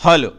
Hello,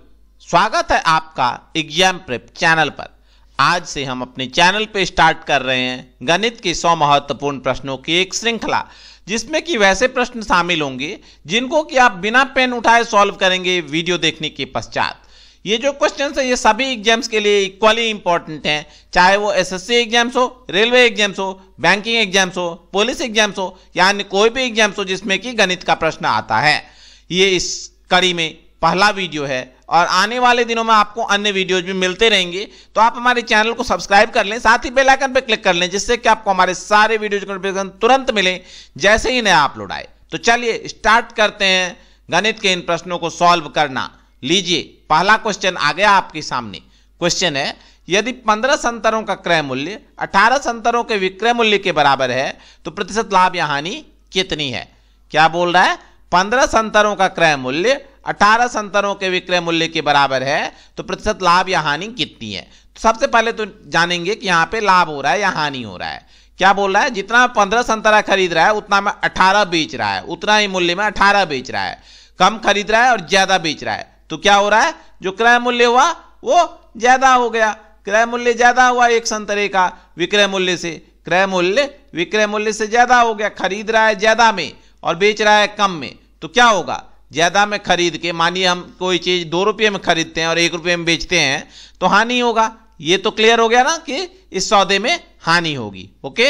स्वागत है आपका एग्जाम प्रेप चैनल पर। आज से हम अपने चैनल पे स्टार्ट कर रहे हैं गणित के 100 महत्वपूर्ण प्रश्नों की एक श्रृंखला, जिसमें कि वैसे प्रश्न शामिल होंगे जिनको कि आप बिना पेन उठाए सॉल्व करेंगे वीडियो देखने के पश्चात। ये जो क्वेश्चंस है ये सभी एग्जाम्स के लिए इक्वली इंपॉर्टेंट हैं, चाहे वो एसएससी एग्जाम्स हो, रेलवे एग्जाम्स हो, बैंकिंग एग्जाम्स हो, पुलिस एग्जाम्स हो, यानी कोई भी एग्जाम्स हो जिसमें कि गणित का प्रश्न आता है। ये इस कड़ी में पहला वीडियो है और आने वाले दिनों में आपको अन्य वीडियोज भी मिलते रहेंगे, तो आप हमारे चैनल को सब्सक्राइब कर लें, साथ ही बेल आइकन पर क्लिक कर लें, जिससे कि आपको हमारे सारे वीडियोज का नोटिफिकेशन तुरंत मिले जैसे ही नया अपलोड आए। तो चलिए स्टार्ट करते हैं गणित के इन प्रश्नों को सॉल्व करना। लीजिए, पहला क्वेश्चन आ गया आपके सामने। क्वेश्चन है, यदि 15 संतरों का क्रय मूल्य 18 संतरों के विक्रय मूल्य के बराबर है तो प्रतिशत लाभ या हानि कितनी है? क्या बोल रहा है? 15 संतरों का क्रय मूल्य 18 संतरों के विक्रय मूल्य के बराबर है तो प्रतिशत लाभ या हानि कितनी है? तो सबसे पहले तो जानेंगे कि यहां पे लाभ हो रहा है या हानि हो रहा है। क्या बोल रहा है? जितना 15 संतरा खरीद रहा है उतना में 18 बेच रहा है, उतना ही मूल्य में 18 बेच रहा है। कम खरीद रहा है और ज्यादा बेच रहा है, तो क्या हो रहा है? जो क्रय मूल्य हुआ वो ज्यादा हो गया। क्रय मूल्य ज्यादा हुआ एक संतरे का विक्रय मूल्य से, क्रय मूल्य विक्रय मूल्य से ज्यादा हो गया। खरीद रहा है ज्यादा में और बेच रहा है कम में, तो क्या होगा? ज्यादा में खरीद के, मानिए हम कोई चीज 2 रुपये में खरीदते हैं और 1 रुपये में बेचते हैं, तो हानि होगा। ये तो क्लियर हो गया ना कि इस सौदे में हानि होगी। ओके,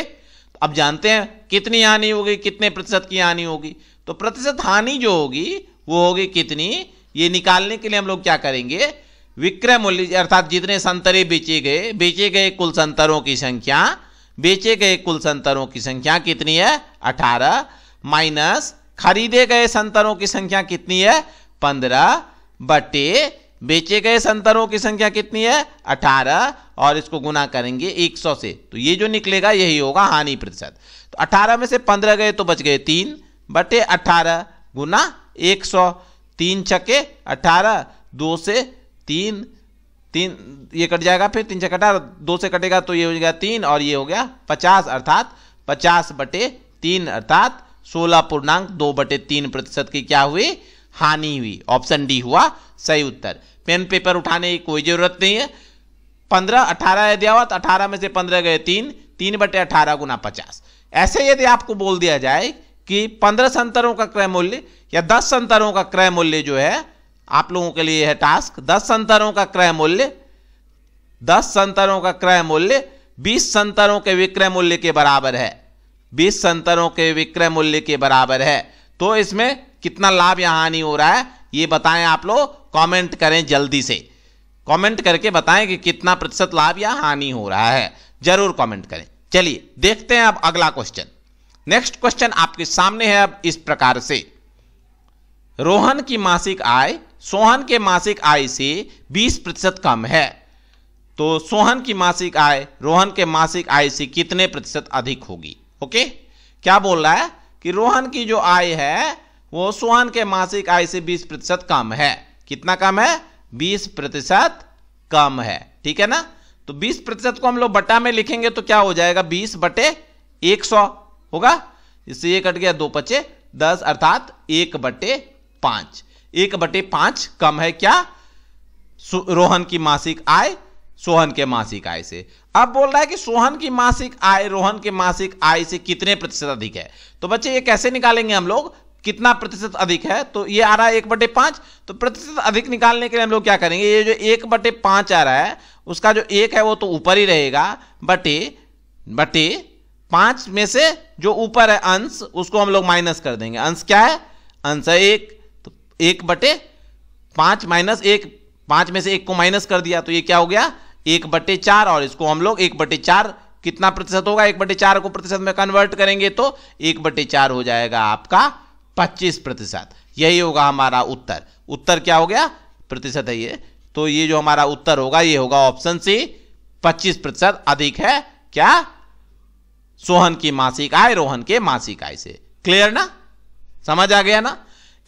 अब जानते हैं कितनी हानि होगी, कितने प्रतिशत की हानि होगी। तो प्रतिशत हानि जो होगी वो होगी कितनी, ये निकालने के लिए हम लोग क्या करेंगे? विक्रय मूल्य अर्थात जितने संतरे बेचे गए कुल संतरों की संख्या, बेचे गए कुल संतरों की संख्या कितनी है? 18 माइनस खरीदे गए संतरों की संख्या कितनी है? 15 बटे बेचे गए संतरों की संख्या कितनी है? 18, और इसको गुना करेंगे 100 से, तो ये जो निकलेगा यही होगा हानि प्रतिशत। तो 18 में से 15 गए तो बच गए 3 बटे 18 गुना 100। 3 छक्के 18, 2 से 3 ये कट जाएगा, फिर 3 छक्के 18, 2 से कटेगा तो ये हो जाएगा 3 और ये हो गया 50, अर्थात 50 बटे 3 अर्थात 16.2/3 प्रतिशत की क्या हुई? हानि हुई। ऑप्शन डी हुआ सही उत्तर। पेन पेपर उठाने की कोई जरूरत नहीं है। 15 18 दिया हुआ तो 18 में से 15 गए 3 बटे 18 गुना 50। ऐसे यदि आपको बोल दिया जाए कि 15 संतरों का क्रय मूल्य या 10 संतरों का क्रय मूल्य जो है, आप लोगों के लिए है टास्क, 10 संतरों का क्रय मूल्य 10 संतरों का क्रय मूल्य 20 संतरों के विक्रय मूल्य के बराबर है, 20 संतरों के विक्रय मूल्य के बराबर है, तो इसमें कितना लाभ या हानि हो रहा है ये बताएं। आप लोग कमेंट करें, जल्दी से कमेंट करके बताएं कि कितना प्रतिशत लाभ या हानि हो रहा है, जरूर कमेंट करें। चलिए देखते हैं अब अगला क्वेश्चन। नेक्स्ट क्वेश्चन आपके सामने है अब इस प्रकार से, रोहन की मासिक आय सोहन के मासिक आय से 20% कम है, तो सोहन की मासिक आय रोहन के मासिक आय से कितने प्रतिशत अधिक होगी? ओके, क्या बोल रहा है कि रोहन की जो आय है वो सोहन के मासिक आय से 20% कम है। कितना कम है? 20% कम है, ठीक है ना। तो 20% को हम लोग बटा में लिखेंगे तो क्या हो जाएगा? 20 बटे 100 होगा। इससे ये कट गया, 2 बचे 10 अर्थात 1 बटे 5। 1 बटे 5 कम है क्या? रोहन की मासिक आय सोहन के मासिक आय से। अब बोल रहा है कि सोहन की मासिक आय रोहन के मासिक आय से कितने प्रतिशत अधिक है। तो बच्चे ये कैसे निकालेंगे हम लोग? कितना प्रतिशत अधिक है? तो ये आ रहा है 1/5, तो प्रतिशत अधिक निकालने के लिए हम लोग क्या करेंगे? ये जो 1/5 आ रहा है उसका जो 1 है वो तो ऊपर ही रहेगा, बटे 5 में से जो ऊपर है अंश उसको हम लोग माइनस कर देंगे। अंश क्या है? अंश है 1, तो 1/5 माइनस 1, 5 में से 1 को माइनस कर दिया तो ये क्या हो गया? 1/4, और इसको हम लोग 1/4 कितना प्रतिशत होगा? 1/4 को प्रतिशत में कन्वर्ट करेंगे तो 1/4 हो जाएगा आपका 25%। यही होगा हमारा उत्तर। उत्तर क्या हो गया? प्रतिशत है ये, तो ये जो हमारा उत्तर होगा ये होगा ऑप्शन सी, 25% अधिक है क्या? सोहन की मासिक आय रोहन के मासिक आय से। क्लियर ना? समझ आ गया ना?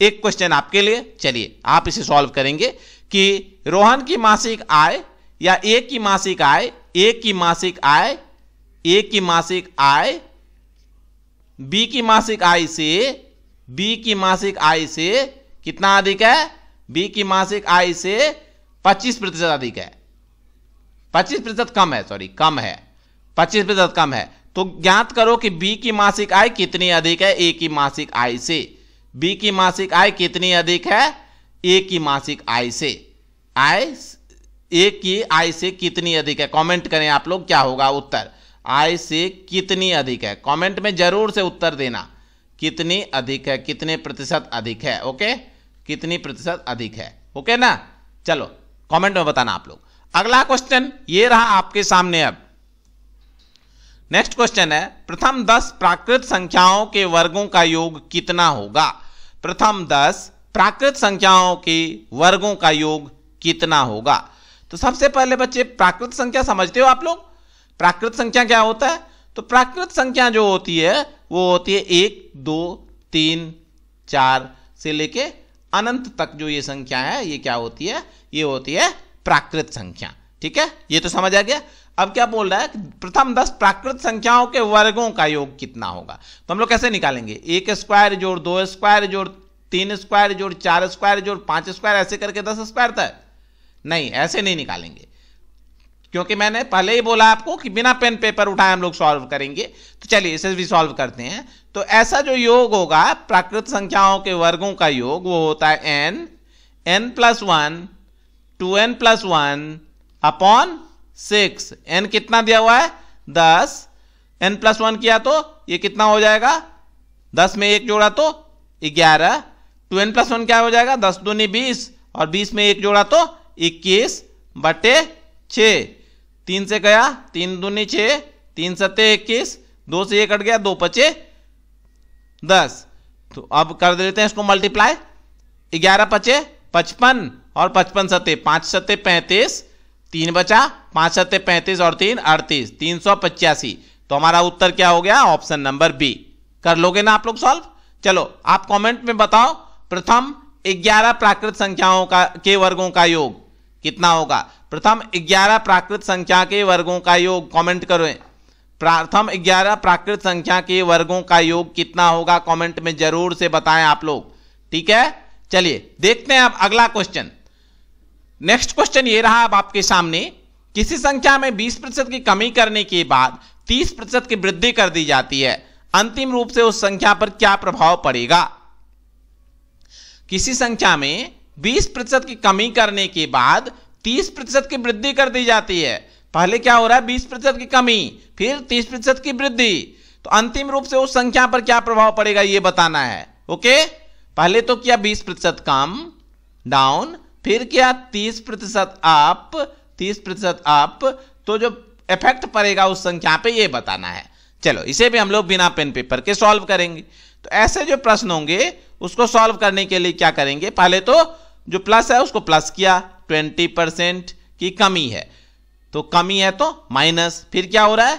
एक क्वेश्चन आपके लिए, चलिए आप इसे सॉल्व करेंगे कि रोहन की मासिक आय या ए की मासिक आय, ए की मासिक आय, ए की मासिक आय बी की मासिक आय से, बी की मासिक आय से कितना अधिक है? बी की मासिक आय से 25% अधिक है, 25% कम है, सॉरी कम है, 25% कम है। तो ज्ञात करो कि बी की मासिक आय कितनी अधिक है ए की मासिक आय से। बी की मासिक आय कितनी अधिक है ए की मासिक आय से। आय ए की आय से कितनी अधिक है, कमेंट करें आप लोग, क्या होगा उत्तर। आय से कितनी अधिक है, कमेंट में जरूर से उत्तर देना, कितनी अधिक है, कितने प्रतिशत अधिक है। ओके, कितनी प्रतिशत अधिक है। ओके ना, चलो कमेंट में बताना आप लोग। अगला क्वेश्चन ये रहा आपके सामने। अब नेक्स्ट क्वेश्चन है, प्रथम 10 प्राकृत संख्याओं के वर्गों का योग कितना होगा। प्रथम 10 प्राकृत संख्याओं के वर्गों का योग कितना होगा। तो सबसे पहले बच्चे प्राकृत संख्या समझते हो आप लोग, प्राकृत संख्या क्या होता है। तो प्राकृत संख्या जो होती है वो होती है 1 2 3 4 से लेके अनंत तक जो ये संख्या है ये क्या होती है, ये होती है प्राकृत संख्या। ठीक है, ये तो समझ आ गया। अब क्या बोल रहा है, प्रथम 10 प्राकृत संख्याओं के वर्गों का योग कितना होगा। तो हम लोग कैसे निकालेंगे, 1 स्क्वायर जोड़ 2 स्क्वायर जोड़ 3 स्क्वायर जोड़ 4 स्क्वायर जोड़ 5 स्क्वायर, ऐसे करके 10 स्क्वायर तक नहीं, ऐसे नहीं निकालेंगे, क्योंकि मैंने पहले ही बोला आपको कि बिना पेन पेपर उठाए हम लोग सॉल्व करेंगे। तो चलिए इसे भी सॉल्व करते हैं। तो ऐसा जो योग होगा प्राकृत संख्याओं के वर्गों का योग वो होता है n+1 2n+1 अपॉन 6। n कितना दिया हुआ है 10, n+1 किया तो ये कितना हो जाएगा, 10 में 1 जोड़ा तो 11, 2n+1 क्या हो जाएगा 10 दूनी 20 और 20 में 1 जोड़ा तो 21/6। 3 से गया 3 दूनी 6, 3 सत्ते 21, 2 से 1 कट गया 2 पचे 10। तो अब कर देते हैं इसको मल्टीप्लाई, 11 पचे 55 और 55 सत्ते 5 सत्ते 35, 3 बचा 5 सत्ते 35 और 3 38, 385। तो हमारा उत्तर क्या हो गया, ऑप्शन नंबर बी। कर लोगे ना आप लोग सॉल्व। चलो आप कमेंट में बताओ प्रथम 11 प्राकृत संख्याओं के वर्गों का योग कितना होगा। प्रथम 11 प्राकृत संख्या के वर्गों का योग कमेंट करो। प्रथम 11 प्राकृत संख्या के वर्गों का योग कितना होगा, कमेंट में जरूर से बताएं आप लोग। ठीक है, चलिए देखते हैं अब अगला क्वेश्चन। नेक्स्ट क्वेश्चन ये रहा अब आपके सामने, किसी संख्या में 20% की कमी करने के बाद 30% की वृद्धि कर दी जाती है, अंतिम रूप से उस संख्या पर क्या प्रभाव पड़ेगा। किसी संख्या में 20% की कमी करने के बाद 30% की वृद्धि कर दी जाती है। पहले क्या हो रहा है 20% की कमी, फिर 30% की वृद्धि, तो अंतिम रूप से उस संख्या पर क्या प्रभाव पड़ेगा ये बताना है। ओके, पहले तो किया 20% कम डाउन, फिर किया 30% अप, 30% अप, तो जो इफेक्ट पड़ेगा उस संख्या पे ये बताना है। चलो इसे भी हम लोग बिना पेन पेपर के सॉल्व करेंगे। तो ऐसे जो प्रश्न होंगे उसको सॉल्व करने के लिए क्या करेंगे, पहले तो जो प्लस है उसको प्लस किया, 20% की कमी है तो कमी है तो माइनस, फिर क्या हो रहा है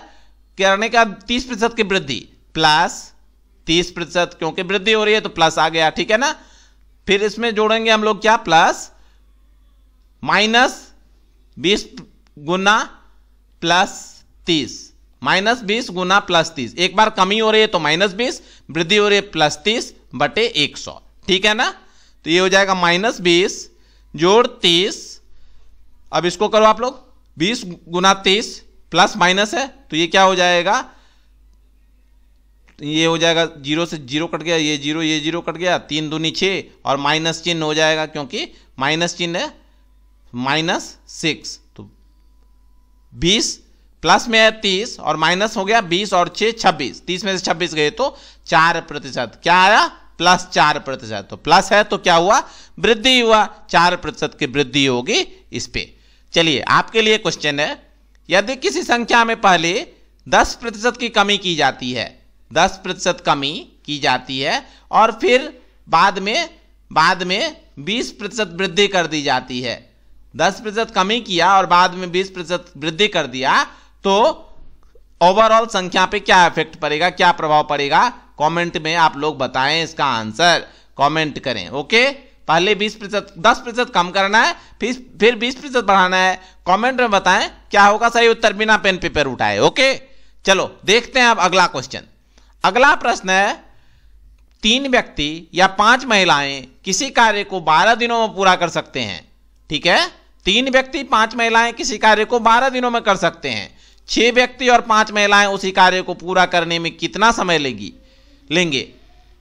करने का 30% की वृद्धि प्लस 30%, क्योंकि वृद्धि हो रही है तो प्लस आ गया। ठीक है ना, फिर इसमें जोड़ेंगे हम लोग क्या प्लस माइनस 20 गुना प्लस 30, माइनस 20 गुना प्लस 30। एक बार कमी हो रही है तो -20, वृद्धि हो रही है +30/100। ठीक है ना, तो ये हो जाएगा -20 जोड़ 30। अब इसको करो आप लोग, 20 गुना 30 प्लस माइनस है तो ये क्या हो जाएगा, ये हो जाएगा 0 से 0 कट गया, ये 0 कट गया, 3 दूनी 6 और माइनस चिन्ह हो जाएगा क्योंकि माइनस चिन्ह है -6। तो 20 प्लस में है 30 और माइनस हो गया 20 और 6 26, 30 में से 26 गए तो 4%। क्या आया +4%। तो प्लस है तो क्या हुआ वृद्धि हुआ, 4% की वृद्धि होगी इस पे। चलिए आपके लिए क्वेश्चन है, यदि किसी संख्या में पहले 10% की कमी की जाती है, 10% कमी की जाती है और फिर बाद में 20% वृद्धि कर दी जाती है, 10% कमी किया और बाद में 20% वृद्धि कर दिया, तो ओवरऑल संख्या पे क्या इफेक्ट पड़ेगा, क्या प्रभाव पड़ेगा, कमेंट में आप लोग बताएं इसका आंसर, कमेंट करें। ओके, पहले 20% 10% कम करना है, फिर 20% बढ़ाना है, कमेंट में बताएं क्या होगा सही उत्तर बिना पेन पेपर उठाए। ओके, चलो देखते हैं अब अगला क्वेश्चन। अगला प्रश्न है, 3 व्यक्ति या 5 महिलाएं किसी कार्य को 12 दिनों में पूरा कर सकते हैं। ठीक है, 3 व्यक्ति 5 महिलाएं किसी कार्य को 12 दिनों में कर सकते हैं। 6 व्यक्ति और 5 महिलाएं उसी कार्य को पूरा करने में कितना समय लेंगे?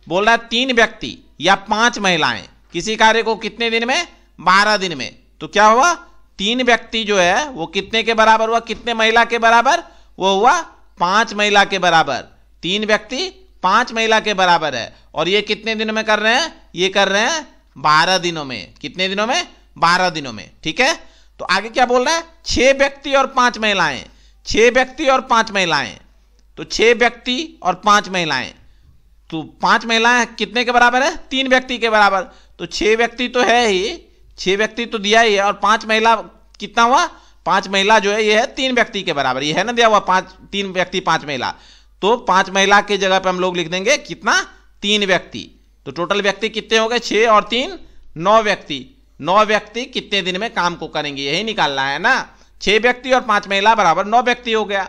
बोल रहा है 3 व्यक्ति या 5 महिलाएं किसी कार्य को कितने दिन में? 12 दिन में। तो क्या हुआ? 3 व्यक्ति जो है वो कितने के बराबर हुआ? कितने महिला के बराबर? वो हुआ 5 महिला के बराबर। 3 व्यक्ति 5 महिला के बराबर है। और ये कितने दिनों में कर रहे हैं? ये कर रहे हैं 12 दिनों में। कितने दिनों में? 12 दिनों में। ठीक है, तो आगे क्या बोल रहा है? 6 व्यक्ति और 5 महिलाएं। 6 व्यक्ति और 5 महिलाएं, तो 6 व्यक्ति और 5 महिलाएं, तो 5 महिलाएं कितने के बराबर है? 3 व्यक्ति के बराबर। तो 6 व्यक्ति तो है ही, 6 व्यक्ति तो दिया ही है, और 5 महिला कितना हुआ? 5 महिला जो है ये है 3 व्यक्ति के बराबर। ये है ना दिया हुआ 3 व्यक्ति 5 महिला। तो 5 महिला के जगह पे हम लोग लिख देंगे कितना? 3 व्यक्ति। तो टोटल व्यक्ति कितने हो गए? 6 और 3 9 व्यक्ति। 9 व्यक्ति कितने दिन में काम को करेंगे, यही निकालना है ना। 6 व्यक्ति और 5 महिला बराबर 9 व्यक्ति हो गया।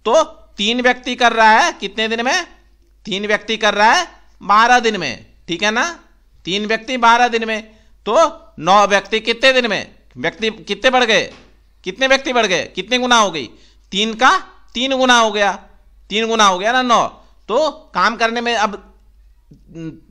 तो 3 व्यक्ति कर रहा है कितने दिन में? 3 व्यक्ति कर रहा है 12 दिन में। ठीक है ना, 3 व्यक्ति 12 दिन में। तो 9 व्यक्ति कितने दिन में? व्यक्ति कितने बढ़ गए? कितने व्यक्ति बढ़ गए? कितने गुना हो गई? 3 का 3 गुना हो गया। 3 गुना हो गया ना 9। तो काम करने में अब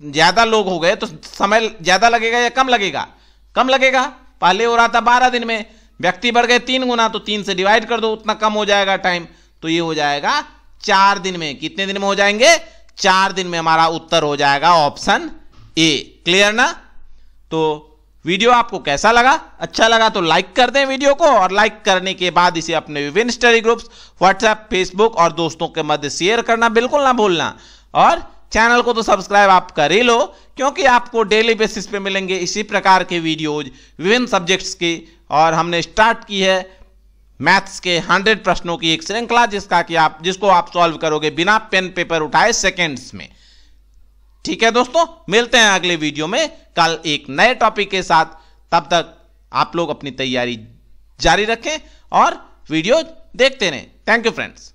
ज्यादा लोग हो गए तो समय ज्यादा लगेगा या कम लगेगा? कम लगेगा। पहले हो रहा था 12 दिन में, व्यक्ति बढ़ गए 3 गुना, तो 3 से डिवाइड कर दो, उतना कम हो जाएगा टाइम। तो ये हो जाएगा 4 दिन में। कितने दिन में हो जाएंगे? 4 दिन में। हमारा उत्तर हो जाएगा ऑप्शन ए। क्लियर ना? तो वीडियो आपको कैसा लगा? अच्छा लगा तो लाइक कर दें वीडियो को, और लाइक करने के बाद इसे अपने विभिन्न स्टडी ग्रुप्स व्हाट्सएप, फेसबुक और दोस्तों के मध्य शेयर करना बिल्कुल ना भूलना। और चैनल को तो सब्सक्राइब आप कर ही लो, क्योंकि आपको डेली बेसिस पे मिलेंगे इसी प्रकार के वीडियोज विभिन्न सब्जेक्ट्स की। और हमने स्टार्ट की है मैथ्स के 100 प्रश्नों की एक श्रृंखला, जिसको आप सॉल्व करोगे बिना पेन पेपर उठाए सेकेंड्स में। ठीक है दोस्तों, मिलते हैं अगले वीडियो में कल एक नए टॉपिक के साथ। तब तक आप लोग अपनी तैयारी जारी रखें और वीडियो देखते रहें। Thank you friends.